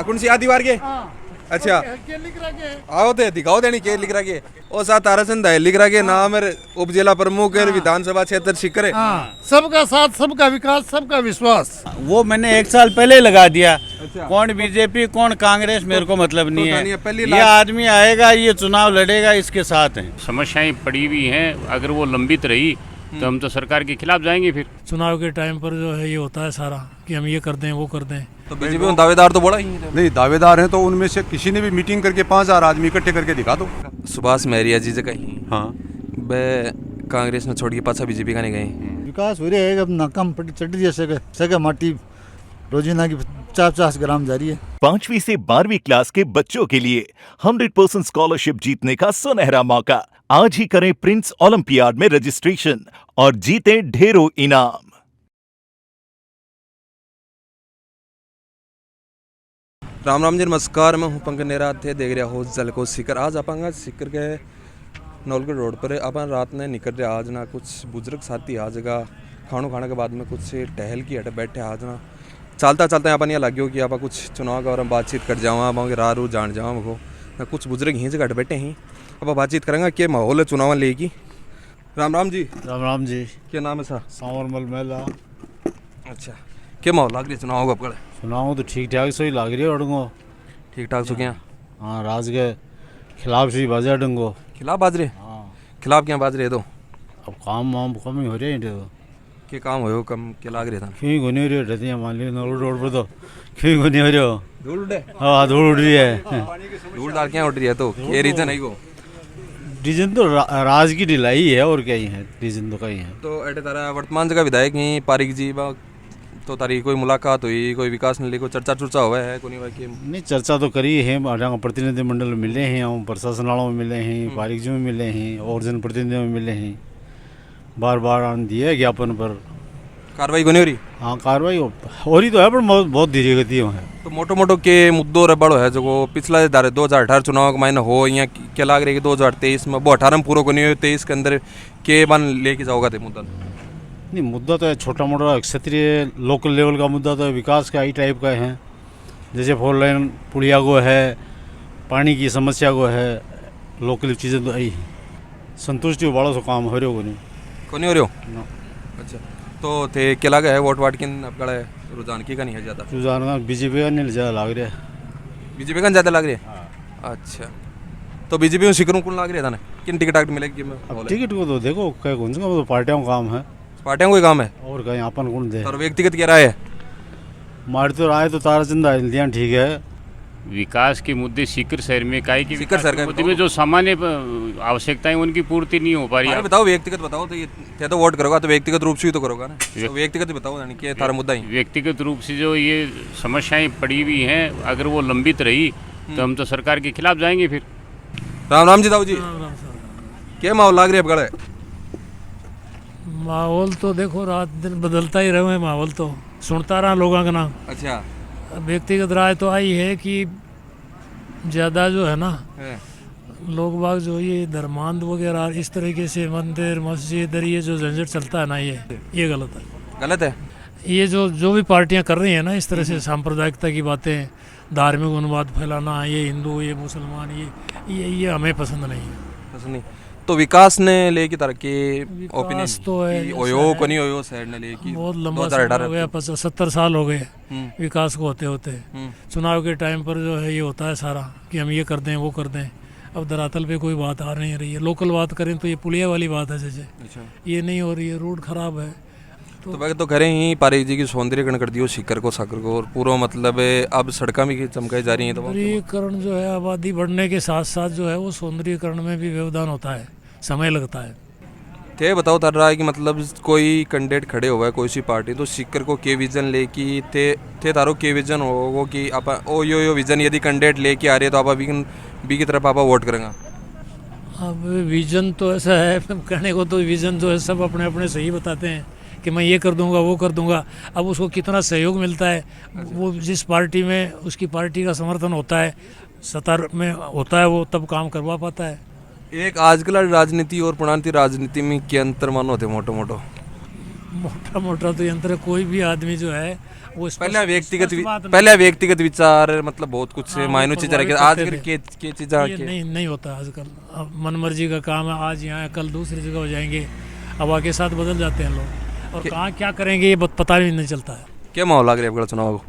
कौन सी आदि वार के अच्छा आओ ते दिखाओ देनी के लिख रहा के ओ सा ताराचंद है लिख रहा के नाम है उपजिला प्रमुख है विधानसभा क्षेत्र शिकर है। सबका साथ, सबका विकास, सबका विश्वास। वो मैंने 1 साल पहले ही लगा दिया। कौन बीजेपी कौन कांग्रेस मेरे को मतलब नहीं है। ये आदमी आएगा, ये चुनाव लड़ेगा, इसके साथ है। समस्याएं पड़ी हुई हैं, अगर वो लंबित रही तो हम तो सरकार के खिलाफ जाएंगे। फिर चुनाव के टाइम पर जो है ये होता है सारा कि हम ये कर दें वो कर दें। तो बीजेपी में दावेदार तो बड़ा ही है। नहीं, दावेदार हैं तो उनमें से किसी ने भी मीटिंग करके 5000 आदमी इकट्ठे करके दिखा दो। सुभाष महरिया जी जगह ही हाँ बे कांग्रेस ने छोड़ के पाछा बीजेपी का नहीं गए। विकास हो रहा है, अब नाकाम पट्टी चढ़ रही है, सगे माटी रोजीना की 50 ग्राम जा रही है। 5वीं से 12वीं क्लास के बच्चों के लिए 100% स्कॉलरशिप जीतने का सुनहरा मौका। आज ही करें प्रिंस ओलंपियाड में रजिस्ट्रेशन और जीते ढेरों इनाम। राम राम जी नमस्कार, मैं हूँ पंकज नेहरा थे देख रहा हो जल को सिकर। आज आपांगा सिकर के नौलगढ़ रोड पर अपन रात ने निकल रहे आज ना कुछ बुजुर्ग साथी आ जगह खानों खाने के बाद में कुछ टहल की हट बैठे आज ना चलता चलते अपन यहाँ लगे हो कि आप कुछ चुनाव का और हम बातचीत कर जाऊँ आप राह रू जान जाऊँ को ना कुछ बुजुर्ग यहीं जगह बैठे हैं। अब बातचीत करेंगे कि माहौल है चुनाव लेगी। राम राम जी। राम राम जी। क्या नाम है सर? सांवरमल मेला। अच्छा, क्या माहौल लग रही है चुनाव का? चुनाव तो ठीक ठाक से ही लग रही है अड़ंगो। ठीक ठाक सो क्या? हाँ, राज के खिलाफ से बाजे अड़ंगो। खिलाफ बाज रहे? हाँ। खिलाफ क्या बाज रहे? तो अब काम वाम कम ही हो रहे हैं। तो क्या काम हो कम क्या लाग रहे था? क्यों घुनी हो रही है रहती है मान ली नौलगढ़ रोड पर। तो क्यों घुनी हो रही हो? धूल उड़े? हाँ, धूल उड़ रही है। धूल डाल क्या उड़ रही है? तो ये रीजन है को? रीजन तो राज की ढिलाई है और क्या ही है, रीजन तो कहीं है। तो अटे तारा वर्तमान जगह विधायक ही पारिक जी तो तारी कोई मुलाकात हुई, कोई विकास ने कोई चर्चा चुर्चा हुआ है? कोई नहीं, चर्चा तो करी है। प्रतिनिधिमंडल मिले हैं, हम प्रशासन वालों में मिले हैं, पारिक जी में मिले हैं और जनप्रतिनिधियों में मिले हैं। बार बार आन दिया है ज्ञापन पर। कार्रवाई को नहीं हो रही? हाँ, कार्रवाई हो रही तो है पर बहुत धीरे गति है। तो मोटो मोटो के मुद्दों रे बड़ो है जो पिछला 2018 चुनाव के मायने हो या क्या लाग रही है कि 2023 में वो 18 में पूरा को नहीं हो 23 के अंदर के बन लेके जाओगा थे मुद्दा? नहीं, मुद्दा तो है छोटा मोटा क्षेत्रीय लोकल लेवल का मुद्दा। तो विकास का ही टाइप का है, जैसे 4 लाइन पुलिया को है, पानी की समस्या को है, लोकल चीज़ें तो आई संतुष्टि वाला सो काम हो रहे हो नहीं हो रहे हो? अच्छा, तो थे क्या लगा है वोट वाट किन आपका रुझान की का नहीं है ज़्यादा? रुझान बीजेपी का नहीं ज़्यादा लग रहा है। बीजेपी का ज़्यादा लग रही है? अच्छा, तो बीजेपी में शिकरों कौन लग रहा था ना किन टिकट मिलेगी? टिकट को तो देखो क्या कौन सा तो पार्टियों का काम है। पार्टियों को काम है और कहीं अपन कौन दे। और व्यक्तिगत क्या राय है? मार तो राय तो ताराचंद आइलियाँ ठीक है। विकास के मुद्दे सीकर शहर में काहे की सीकर शहर का मुद्दे में जो सामान्य आवश्यकताएं उनकी पूर्ति नहीं हो पा रही है। बताओ व्यक्तिगत बताओ, तो ये तो वोट करोगा तो व्यक्तिगत रूप से ही तो करोगा ना। तो व्यक्तिगत बताओ यानी कि तारा मुद्दा ही व्यक्तिगत रूप से जो ये समस्याएं पड़ी हुई हैं, अगर वो लंबित रही तो हम तो सरकार के खिलाफ जाएंगे। फिर राम राम जी दाऊ जी, क्या माहौल लग रही है? माहौल तो देखो रात दिन बदलता ही रहे। माहौल तो सुनता रहा लोगों का ना। अच्छा, व्यक्तिगत राय तो आई है कि ज़्यादा जो है ना लोग बाग जो ये धर्मांध वगैरह इस तरीके से मंदिर मस्जिद ये जो झंझट चलता है ना, ये गलत है। गलत है ये जो भी पार्टियां कर रही हैं ना इस तरह से सांप्रदायिकता की बातें, धार्मिक उन्माद फैलाना, ये हिंदू ये मुसलमान ये हमें पसंद नहीं है। पसंद नहीं। तो विकास ने लेके तरह के ओपिनियन तो है ओयो को नहीं ओयो साइड ने लेके बहुत लंबा समय हो गया, 70 साल हो गए विकास को होते होते। चुनाव के टाइम पर जो है ये होता है सारा कि हम ये कर दें वो कर दें। अब धरातल पे कोई बात आ नहीं रही है। लोकल बात करें तो ये पुलिया वाली बात है, जैसे ये नहीं हो रही है, रोड खराब है। तो करें ही पारिक जी की सौंदर्यकरण कर दियो सीकर को साकर को और पूरा मतलब अब सड़कें भी चमकाई जा रही हैं। तो सौंदर्यीकरण जो है आबादी बढ़ने के साथ साथ जो है वो सौंदर्यीकरण में भी व्यवधान होता है, समय लगता है। थे बताओ तर रहा है कि मतलब कोई कैंडिडेट खड़े हुआ है कोई सी पार्टी तो सीकर को के विजन लेके थे तारो के विजन हो कि आप ओ यो विजन यदि कैंडिडेट लेके आ रहे तो आप बी की तरफ आप वोट करेंगे? अब विजन तो ऐसा है कहने को, तो विजन जो है सब अपने अपने सही बताते हैं कि मैं ये कर दूंगा वो कर दूंगा। अब उसको कितना सहयोग मिलता है, वो जिस पार्टी में उसकी पार्टी का समर्थन होता है, सत्ता में होता है, वो तब काम करवा पाता है। एक आजकल राजनीति और पुरानी राजनीति में क्या अंतर मानो होते मोटो मोटो? मोटा मोटा तो यंत्र है, कोई भी आदमी जो है वो पहले व्यक्तिगत विचार मतलब बहुत कुछ मायनो चीज रखे आजकल के चीज़ ये नहीं होता आजकल। अब मनमर्जी का काम है, आज यहाँ है, कल दूसरी जगह हो जाएंगे, हवा के साथ बदल जाते हैं लोग, और कहाँ क्या करेंगे ये पता भी नहीं चलता है। क्या माहौल लग रहा है चुनाव को?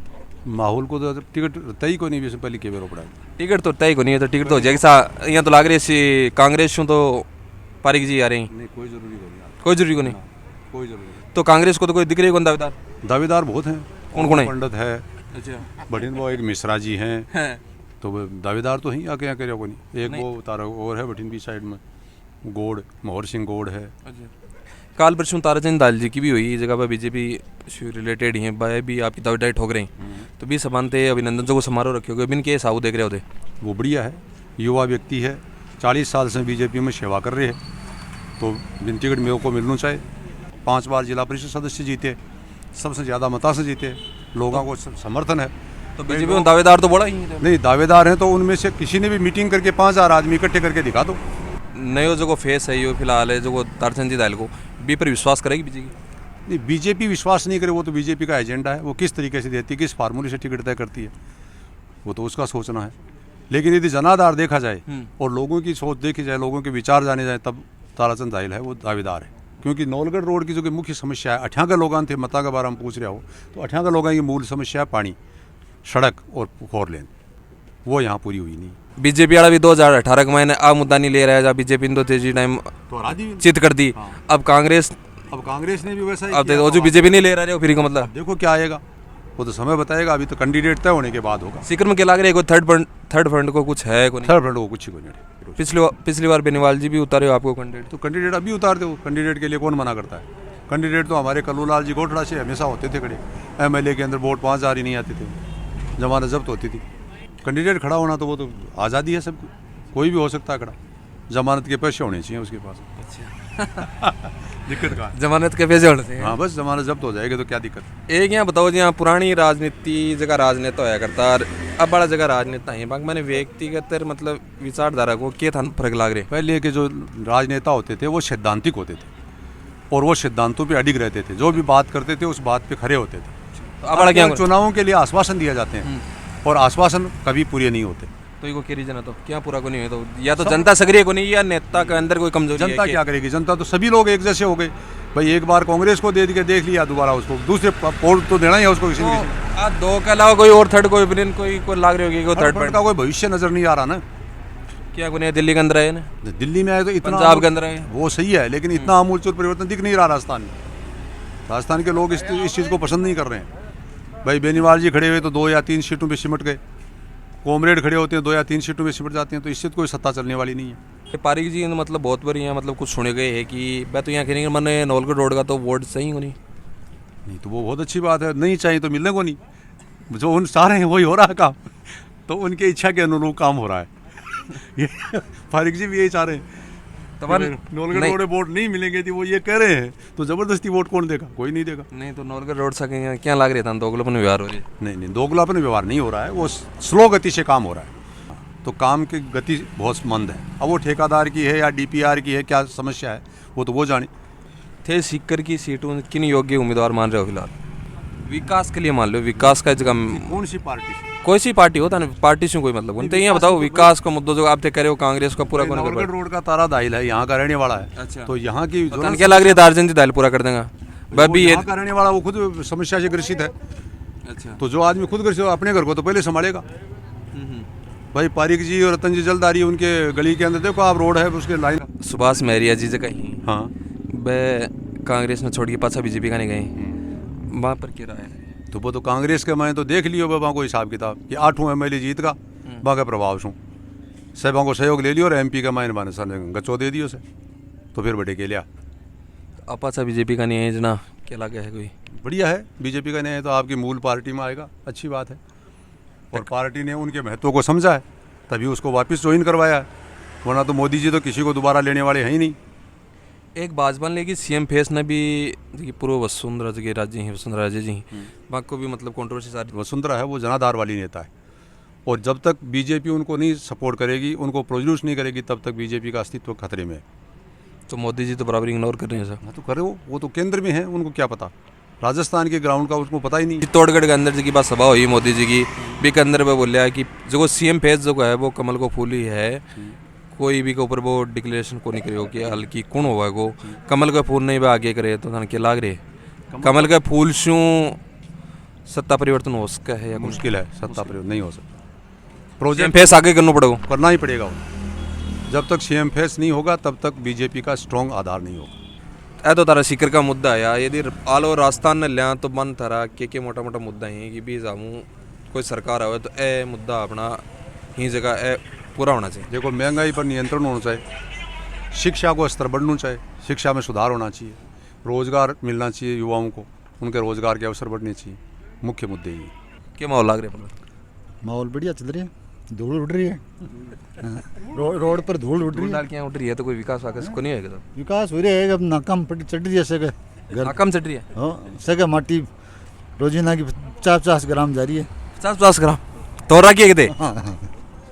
माहौल को तो टिकट तय को नहीं भी पहले के बेरो पड़ा है। टिकट तो तय को नहीं है, तो टिकट तो हो जाएगी यहाँ तो लग रही है कांग्रेस तो पारिक जी आ रही हैं। नहीं कोई जरूरी नहीं, कोई जरूरी को नहीं, कोई जरूरी नहीं। तो कांग्रेस को तो कोई दिख रही है कौन दावेदार? दावेदार बहुत हैं। कौन कौन है? पंडित है, अच्छा बठिन वो एक मिश्रा जी हैं, तो वो दावेदार तो ही आके यहाँ करे को नहीं। एक वो तारा और है बठिन भी साइड में गोड़, मोहर सिंह गोड़ है। काल परसों ताराचंद दाल जी की भी हुई, इस जगह पर बीजेपी से रिलेटेड ही हैं, भाई भी आपकी दावेदारी ठोक रहे हैं, तो भी समानते अभिनंदन जो को समारोह रखे होगे बिन के साहू देख रहे होते? वो बढ़िया है, युवा व्यक्ति है, 40 साल से बीजेपी में सेवा कर रहे हैं, तो बिन टिकट मेरे को मिलना चाहिए। 5 बार जिला परिषद सदस्य जीते, सबसे ज़्यादा मता से जीते, लोगों को समर्थन है। तो बीजेपी में दावेदार तो बड़ा ही है। नहीं दावेदार हैं तो उनमें से किसी ने भी मीटिंग करके 5000 आदमी इकट्ठे करके दिखा दो। नयो जो फेस है यो फिलहाल है जो ताराचंद जी दाल को बी पर विश्वास करेगी बीजेपी? नहीं बीजेपी विश्वास नहीं करे, वो तो बीजेपी का एजेंडा है, वो किस तरीके से देती है, किस फार्मूले से टिकट तय करती है, वो तो उसका सोचना है। लेकिन यदि जनाधार देखा जाए और लोगों की सोच देखी जाए, लोगों के विचार जाने जाए, तब ताराचंद दाइल है वो दावेदार है। क्योंकि नौलगढ़ रोड की जो मुख्य समस्या है, अठ्या का लोग थे मता के बारे में पूछ रहे हो, तो अठ्या का लोगों की मूल समस्या है पानी, सड़क और 4 लेन, वो यहाँ पूरी हुई नहीं। बीजेपी वाला भी 2018 के महीने आ मुद्दा नहीं ले रहा है, जब बीजेपी ने तो टाइम तो चित कर दी। अब कांग्रेस ने भी वैसा ही अब किया। देखो जो बीजेपी नहीं ले रहा है फिर का मतलब देखो क्या आएगा, वो तो समय बताएगा, अभी तो कैंडिडेट तय होने के बाद होगा। सीकर में क्या लग रहा है कोई थर्ड फ्रंट को कुछ है कोई? थर्ड फ्रंट को कुछ ही को नहीं। पिछली बार बेनीवाल जी भी उतारे हो आपको कैंडिडेट? तो कैंडिडेट अभी उतार दो, कैंडिडेट के लिए कौन मना करता है? कैंडिडेट तो हमारे कल्लूलाल जी गोठड़ा से हमेशा होते थे खड़े, एमएलए के अंदर वोट 5000 ही नहीं आते थे, जमानत जब्त होती थी। कैंडिडेट खड़ा होना तो वो तो आज़ादी है सबको, कोई भी हो सकता है खड़ा, जमानत के पैसे होने चाहिए उसके पास। दिक्कत कहाँ? जमानत के पैसे होने चाहिए। हाँ बस जमानत जब्त हो जाएगी तो क्या दिक्कत? एक यहाँ बताओ जी, यहाँ पुरानी राजनीति जगह राजनेता होया करता और अब बड़ा जगह राजनेता है, बाकी मैंने व्यक्तिगत मतलब विचारधारा को क्या था फर्क लग रहे? पहले के जो राजनेता होते थे वो सैद्धांतिक होते थे और वो सिद्धांतों पे अडिग रहते थे, जो भी बात करते थे उस बात पे खड़े होते थे। तो अब बड़ा क्या चुनावों के लिए आश्वासन दिए जाते हैं और आश्वासन कभी पूरे नहीं होते। तो ये रीजन है तो क्या पूरा को नहीं है, तो या तो जनता सक्रिय को नहीं, या नेता के अंदर कोई कमजोरी है? जनता क्या करेगी? जनता तो सभी लोग एक जैसे हो गए भाई, एक बार कांग्रेस को दे के देख लिया, दोबारा उसको दूसरे वोट तो देना ही है उसको किसी न किसी। आज 2 के अलावा कोई और थर्ड कोई ओपिनियन कोई लाग रही होगी, कोई थर्ड का कोई भविष्य नजर नहीं आ रहा ना। क्या कोई दिल्ली के अंदर है ना, दिल्ली में आए तो इतना, पंजाब के अंदर है वो सही है, लेकिन इतना आमूलचूल परिवर्तन दिख नहीं रहा राजस्थान में। राजस्थान के लोग इस चीज़ को पसंद नहीं कर रहे हैं। भाई बेनीवाल जी खड़े हुए तो 2 या 3 सीटों पे सिमट गए, कॉमरेड खड़े होते हैं 2 या 3 सीटों में सिमट जाते हैं, तो इससे कोई सत्ता चलने वाली नहीं है। पारिक जी मतलब बहुत बार यहाँ मतलब कुछ सुने गए है कि मैं तो यहाँ कहेंगे मैंने नौलगढ़ रोड का तो वोट सही हो नहीं, तो वो बहुत अच्छी बात है, नहीं चाहिए तो मिलने को नहीं, जो उन सारे हैं वही हो रहा है काम, तो उनके इच्छा के अनुरूप काम हो रहा है। ये पारिक जी भी यही चाह रहे हैं, नौलगढ़ रोड वोट नहीं मिलेंगे थी वो ये कह रहे हैं, तो जबरदस्ती वोट कौन देगा? कोई नहीं देगा। नहीं तो नौलगढ़ रोड से क्या लग रहा था दोगलापन व्यवहार हो रही है? नहीं दोगलापन व्यवहार नहीं हो रहा है, वो स्लो गति से काम हो रहा है, तो काम की गति बहुत मंद है। अब वो ठेकेदार की है या डीपीआर की है, क्या समस्या है वो तो वो जाने। थे सीकर की सीटों किन योग्य उम्मीदवार मान रहे हो फिलहाल? विकास के लिए मान लो, विकास का जगह कौन सी पार्टी से? कोई सी पार्टी होता है, पार्टी से कोई मतलब नहीं, तो यहाँ बताओ विकास का मुद्दा जो आप कह रहे हो कांग्रेस का पूरा कौन नौलगढ़ रोड का तारा दाइल है, यहाँ का रहने वाला है। अच्छा। तो यहाँ की क्या लग रही है ताराचंद जी दाइल पूरा कर देगा? यहाँ का रहने वाला वो खुद समस्या से ग्रसित है। अच्छा। तो जो आदमी खुद ग्रसित अपने घर को तो पहले संभालेगा। भाई पारिक जी और रतन जी जलदारी उनके गली के अंदर देखो आप, रोड है उसके लाइन। सुभाष महरिया जी जगह ही हाँ वह कांग्रेस ने छोड़ के पाछा बीजेपी का नहीं गए, वहाँ पर क्या है? तो वो तो कांग्रेस के मैं तो देख लियो बाबा को हिसाब किताब कि 8 एमएलए जीत का बाका प्रभाव शू साहबों को सहयोग ले लियो और एमपी का मायने माने साल गचो दे दियो से, तो फिर बटे के लिया अपाचा बीजेपी का नहीं है जना क्या लगा है? कोई बढ़िया है, बीजेपी का नहीं है तो आपकी मूल पार्टी में आएगा, अच्छी बात है। और पार्टी ने उनके महत्व को समझा है तभी उसको वापस ज्वाइन करवाया है, वरना तो मोदी जी तो किसी को दोबारा लेने वाले हैं ही नहीं। एक भाजपा लेकिन सीएम फेस ने भी पूर्व वसुंधरा जी राज्य हैं, वसुंधरा राजे जी वहाँ को भी मतलब कंट्रोवर्सी सारी। वसुंधरा है वो जनाधार वाली नेता है, और जब तक बीजेपी उनको नहीं सपोर्ट करेगी, उनको प्रोड्यूस नहीं करेगी, तब तक बीजेपी का अस्तित्व खतरे में है। तो मोदी जी तो बराबर इग्नोर कर रहे हैं सर। हाँ तो करे वो तो केंद्र में है, उनको क्या पता, राजस्थान के ग्राउंड का उसको पता ही नहीं। चित्तौड़गढ़ के अंदर जी की बात सभा हुई मोदी जी की भी के अंदर में बोलिया कि जो सीएम फेज जो है वो कमल को फूल ही है, कोई भी के ऊपर वो डिक्लेरेशन को नहीं करे हो कि हल्की कौन होगा को कमल का फूल नहीं भी आगे करे तो के लाग रहे कमल का फूल शू सत्ता परिवर्तन हो सकता है या मुश्किल है, सत्ता परिवर्तन नहीं हो सकता। सीएम प्रोजेक्ट फेस आगे करना पड़ेगा, करना ही पड़ेगा वो। जब तक सीएम फेस नहीं होगा तब तक बीजेपी का स्ट्रॉन्ग आधार नहीं होगा। ए तो तारा सीकर का मुद्दा है यार, यदि आल ओवर राजस्थान ने लिया तो मन थारा के मोटा मोटा मुद्दा है कि भी जामू कोई सरकार आवे तो ए मुद्दा अपना ही जगह ए पूरा होना चाहिए। देखो महंगाई पर नियंत्रण होना चाहिए, शिक्षा को स्तर बढ़ना चाहिए, शिक्षा में सुधार होना चाहिए, रोजगार मिलना चाहिए युवाओं को, उनके रोजगार के अवसर बढ़ने चाहिए, मुख्य मुद्दे ये। क्या माहौल लग रहा है? माहौल बढ़िया चल रही है, धूल उड़ रही है, रोड पर धूल उड़ रही है। क्या उठ रही है तो कोई विकास आगे को नहीं होगा तो विकास हो रहा है, अब नाकाम चढ़ रही है सके घर, नाकाम चढ़ रही है। हाँ सके माटी रोजीना की 50 ग्राम जा रही है, 50 ग्राम तो रखिए कितने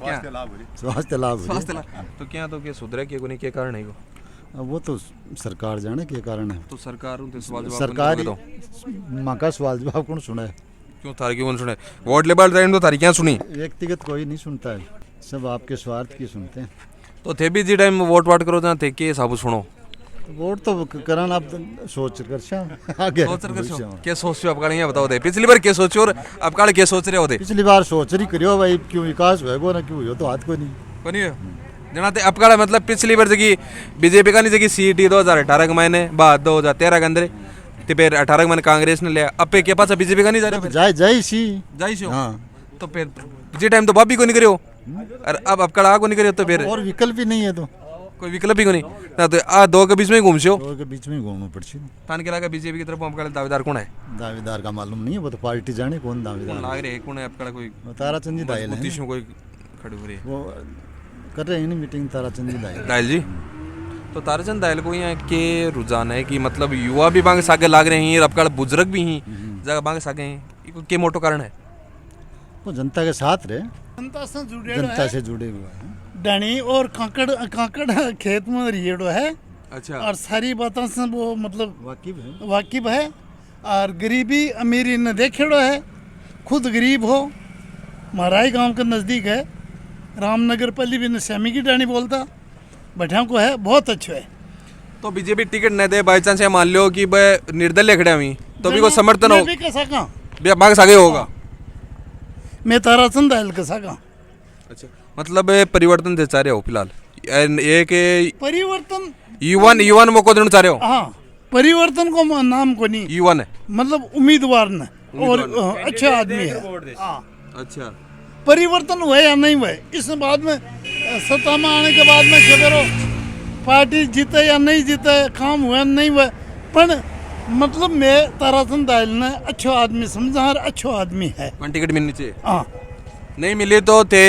स्वास्थ्य लाभ हो रही। स्वास्थ्य लाभ हो स्वास्थ्य रही है। लाभ तो क्या तो क्या सुधरे क्या को नहीं क्या कारण है को अब वो तो सरकार जाने के कारण है, तो सरकार उनसे सवाल जवाब सरकार दो माँ का सवाल जवाब कौन सुना है, क्यों थारी क्यों सुने वोट लेबल टाइम तो थारी क्या सुनी व्यक्तिगत कोई नहीं सुनता है, सब आपके स्वार्थ की सुनते हैं। तो थे भी जी टाइम वोट वाट करो जहाँ थे के साबु सुनो वोट तो करन आप सोच कर आगे सोच कर क्या सोचो आप काले बताओ दे पिछली बार क्या सोचो और अब काले क्या सोच रहे होते पिछली बार सोच रही करियो भाई क्यों विकास होएगो ना क्यों हो तो हाथ को नहीं कोनी जना ते अब काले मतलब पिछली बार जगी बीजेपी का नहीं जगी सीटी 2018 के महीने बाद 2013 के अंदर ते फिर 18 के महीने कांग्रेस ने लिया अब पे के पास बीजेपी का नहीं जा रहा जाए जाए सी जाई सो हाँ तो फिर जी टाइम तो बाबी को नहीं करियो और अब कड़ा को नहीं करियो तो फिर और विकल्प ही नहीं है तो कोई विकल्प ही को नहीं ना तो आ दो के बीच में ही घूमसियो दो के बीच में घूमना पड़ती तान के लगा बीजेपी की तरफ हम काले दावेदार कौन है दावेदार का मालूम नहीं है, वो तो पार्टी जाने कौन कौन दावेदार लाग रहे कौन है अब काले कोई ताराचंद जी दायल बुद्धि है में कोई खड़ी हो रही है वो कर रहे हैं ना मीटिंग ताराचंद जी दायल। दायल जी तो ताराचंद दायल को यहाँ के रुझान है कि मतलब युवा भी बांगे सागे लाग रहे हैं अब काले बुजुर्ग भी हैं जगह बांगे सागे हैं के मोटो कारण है वो जनता के साथ रहे, जनता से जुड़े हुए हैं। डणी और कांकड़ खेत में रिएड़ो है अच्छा और सारी बातों से वो मतलब वाकिफ है है और गरीबी अमीरी ने देखेड़ो है, खुद गरीब हो, महाराई गांव के नज़दीक है, रामनगर पल्ली भी श्यामी की डाणी बोलता बैठा को है, बहुत अच्छे है। तो बीजेपी टिकट न दे बाई चांस मान लो कि निर्दलीय खड़े हुई तो भी को समर्थन हो मैं कैसा कहाँ बांगे सागे होगा मैं ताराचंद दायल कैसा कहाँ अच्छा मतलब परिवर्तन दे चाह रहे हो फिलहाल एक परिवर्तन युवान मौको देना चाह रहे हो हाँ परिवर्तन को नाम को नहीं युवान है मतलब उम्मीदवार ने और अच्छा आदमी है हाँ अच्छा परिवर्तन हुए या नहीं हुए इस बाद में सत्ता में आने के बाद में क्या करो पार्टी जीते या नहीं जीते काम हुए नहीं हुए पर मतलब मैं ताराचंद दायल ने अच्छो आदमी समझा और अच्छो आदमी है। टिकट मिलनी चाहिए हाँ नहीं मिली तो थे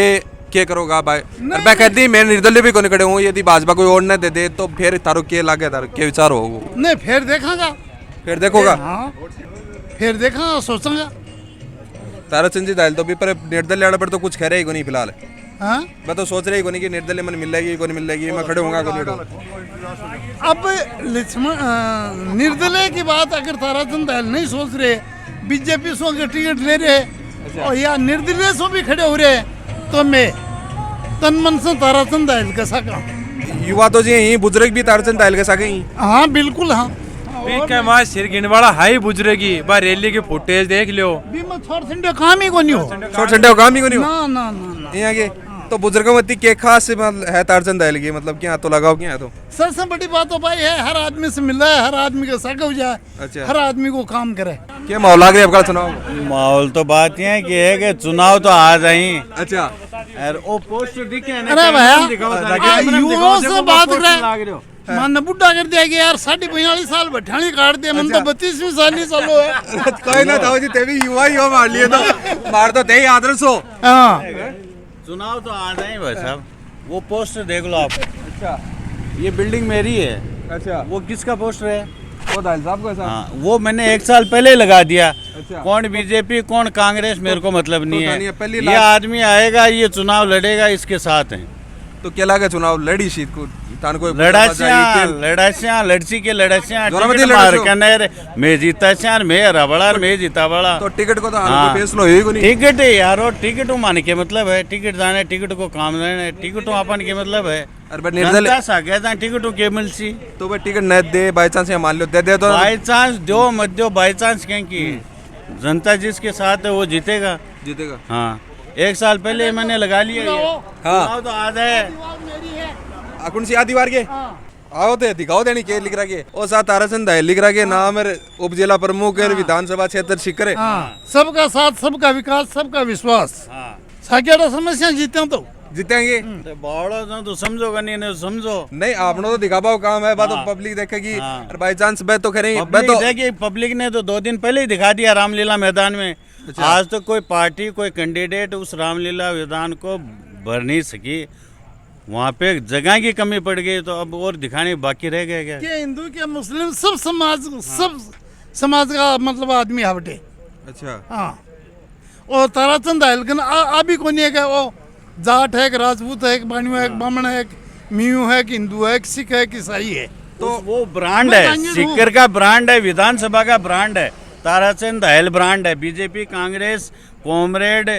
क्या करोगा भाई और मैं कहती मैं निर्दलीय भी कोने खड़े हूँ यदि भाजपा कोई और न दे दे तो फिर तारो के लागे तारो के विचार हो नहीं फिर देखागा फिर देखोगा हाँ फिर देखागा सोचागा ताराचंद जी दायल तो भी पर निर्दलीय आने पर तो कुछ कह रहे ही को नहीं फिलहाल हाँ मैं तो सोच रही को नहीं कि निर्दलीय मन मिल जाएगी को नहीं मिल जाएगी मैं खड़े होऊंगा को नहीं अब लक्ष्मण निर्दलीय की बात अगर ताराचंद दायल नहीं सोच रहे बीजेपी सो के टिकट ले रहे और या निर्दलीय सो भी खड़े हो रहे तो मैं तन मन से ताराचंद दायल का सका युवा तो जी यही बुजुर्ग भी ताराचंद दायल के सागे ही हाँ बिल्कुल हाँ हमारे सिर गिनवाड़ा हाई बुजुर्गी बा रैली के फुटेज देख लियो भी मैं छोड़ संडे काम ही को नहीं हो छोटे छोटे काम ही को नहीं हो ना ना ना यहाँ के तो बुजुर्गों में के खास है ताराचंद दायल की मतलब क्या तो लगाओ क्या तो सबसे बड़ी बात तो भाई है हर आदमी से मिल रहा है, हर आदमी के साथ हो जाए, अच्छा हर आदमी को काम करे। क्या माहौल लग रही है आपका चुनाव माहौल तो बात ये है कि चुनाव तो आ जाए अच्छा और वो पोस्ट दिखे अरे भैया युवाओं से बात करे माने बुढ़ा कर दिया कि यार 45 साल बठानी काट दिया मन तो 32वीं साल ही चालू है कोई ना था जी तेरी युवा ही हो मार लिए तो मार तो ते आदर्श हो हाँ चुनाव तो आ जाए भाई साहब वो पोस्टर देख लो आप अच्छा ये बिल्डिंग मेरी है अच्छा वो किसका पोस्टर है वो दायल साहब को ऐसा हाँ वो मैंने 1 साल पहले ही लगा दिया अच्छा कौन बीजेपी कौन कांग्रेस मेरे को मतलब नहीं नहीं है, है पहली ये आदमी आएगा ये चुनाव लड़ेगा इसके साथ है तो क्या लगा चुनाव लड़ी शीत को थान कोई लड़ासियां लड़सी के लड़ासियां टिकट मार कनेर मैं जीता चार मैं रबड़ा मैं जीता बड़ा तो टिकट को तो हाल को फैसलो है कोनी टिकट है यारो टिकट माने के मतलब है टिकट जाने टिकट को काम देने टिकट अपन के मतलब है अरे बट निर्दल सा गया टिकट के मिलसी तो भाई टिकट न दे बाय चांस या मान लो दे दे तो बाय चांस दो मत दो बाय चांस क्योंकि जनता जिसके साथ है वो जीतेगा हाँ 1 साल पहले मैंने लगा लिया ये हाँ तो आज है अकुन सी आदि बार के आओ ते दिखाओ देनी के लिख रहा के ओ साथ ताराचंद है लिख रहा के नाम है उप जिला प्रमुख है विधानसभा क्षेत्र शिकर है सबका साथ सबका विकास सबका विश्वास साकेड़ा समस्या जीते हो तो जीतेंगे बाड़ो तो समझोगा नहीं समझो नहीं आपने तो दिखा पाओ काम है बात तो पब्लिक देखेगी और बाई चांस मैं तो करेंगे तो देखिए पब्लिक ने तो 2 दिन पहले ही दिखा दिया रामलीला मैदान में आज तो कोई पार्टी कोई कैंडिडेट उस रामलीला मैदान को भर नहीं सकी वहाँ पे जगह की कमी पड़ गई तो अब और दिखाने बाकी रह गया क्या हिंदू के मुस्लिम सब समाज का मतलब आदमी हवटे अच्छा हाँ और ताराचंद हलकन अभी कौन है क्या वो जाट है कि राजपूत है कि बानिया है कि ब्राह्मण है कि मियू है कि हिंदू है कि सिख है कि ईसाई है तो वो ब्रांड है सीकर का ब्रांड है विधानसभा का ब्रांड है ताराचंद हल ब्रांड है बीजेपी कांग्रेस कॉमरेड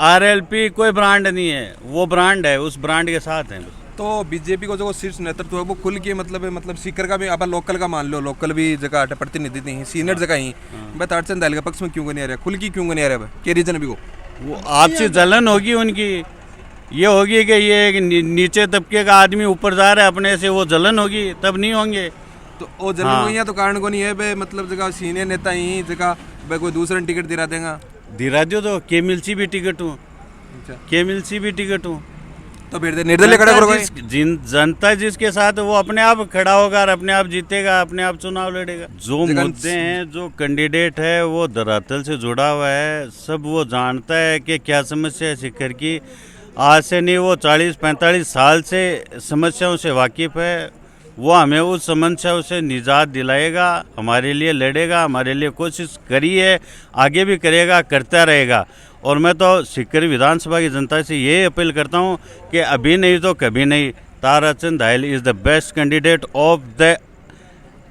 आरएलपी कोई ब्रांड नहीं है वो ब्रांड है उस ब्रांड के साथ है तो बीजेपी को जो शीर्ष नेतृत्व है वो खुल के मतलब सीकर का भी अपन लोकल का मान लो लोकल भी जगह प्रतिनिधि नहीं सीनियर जगह ही मैं ताराचंद हल के पक्ष में क्यों नहीं आ रहा खुल की क्यों नहीं आ रहा क्या रीजन भी वो आपसी जलन होगी उनकी ये होगी कि ये एक नीचे तबके का आदमी ऊपर जा रहा है अपने से वो जलन होगी तब नहीं होंगे तो वो जलन हुई है तो कारण को नहीं है बे मतलब जगह सीनियर नेता ही जगह बे कोई दूसरा टिकट दिला देगा दिला दो तो के मिलसी भी टिकट हूँ के मिलसी भी टिकट हूँ तो फिर निर्दलीय खड़ा करोगे जनता जिसके साथ वो अपने आप खड़ा होगा और अपने आप जीतेगा अपने आप चुनाव लड़ेगा जो मुद्दे हैं जो कैंडिडेट है वो धरातल से जुड़ा हुआ है सब वो जानता है कि क्या समस्या है सीकर की आज से नहीं वो 40-45 साल से समस्याओं से वाकिफ़ है वो हमें उस समस्याओं से निजात दिलाएगा हमारे लिए लड़ेगा हमारे लिए कोशिश करी है आगे भी करेगा करता रहेगा और मैं तो सीकर विधानसभा की जनता से ये अपील करता हूँ कि अभी नहीं तो कभी नहीं ताराचंद हल is the best candidate of the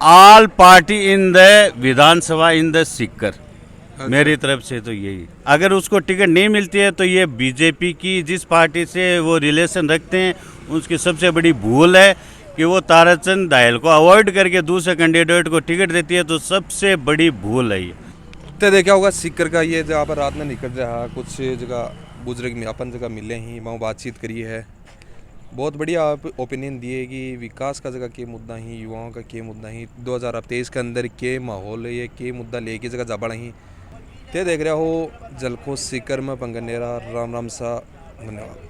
all party in the Vidhan Sabha in the seeker मेरी तरफ से तो यही अगर उसको टिकट नहीं मिलती है तो ये बीजेपी की जिस पार्टी से वो रिलेशन रखते हैं उसकी सबसे बड़ी भूल है कि वो ताराचंद हल को अवॉइड करके दूसरे कैंडिडेट को टिकट देती है तो सबसे बड़ी भूल है ये तो देखा होगा सीकर का ये जहाँ पर रात में निकल रहा कुछ जगह बुजुर्ग में अपन जगह मिले ही वहाँ बातचीत करी है बहुत बढ़िया आप ओपिनियन दिए कि विकास का जगह के मुद्दा ही युवाओं का के मुद्दा ही 2023 के अंदर के माहौल है ये के मुद्दा लेके जगह जाबड़ा ही ते देख रहा हो जलखो सीकर में पंगनेरा राम राम सा धन्यवाद।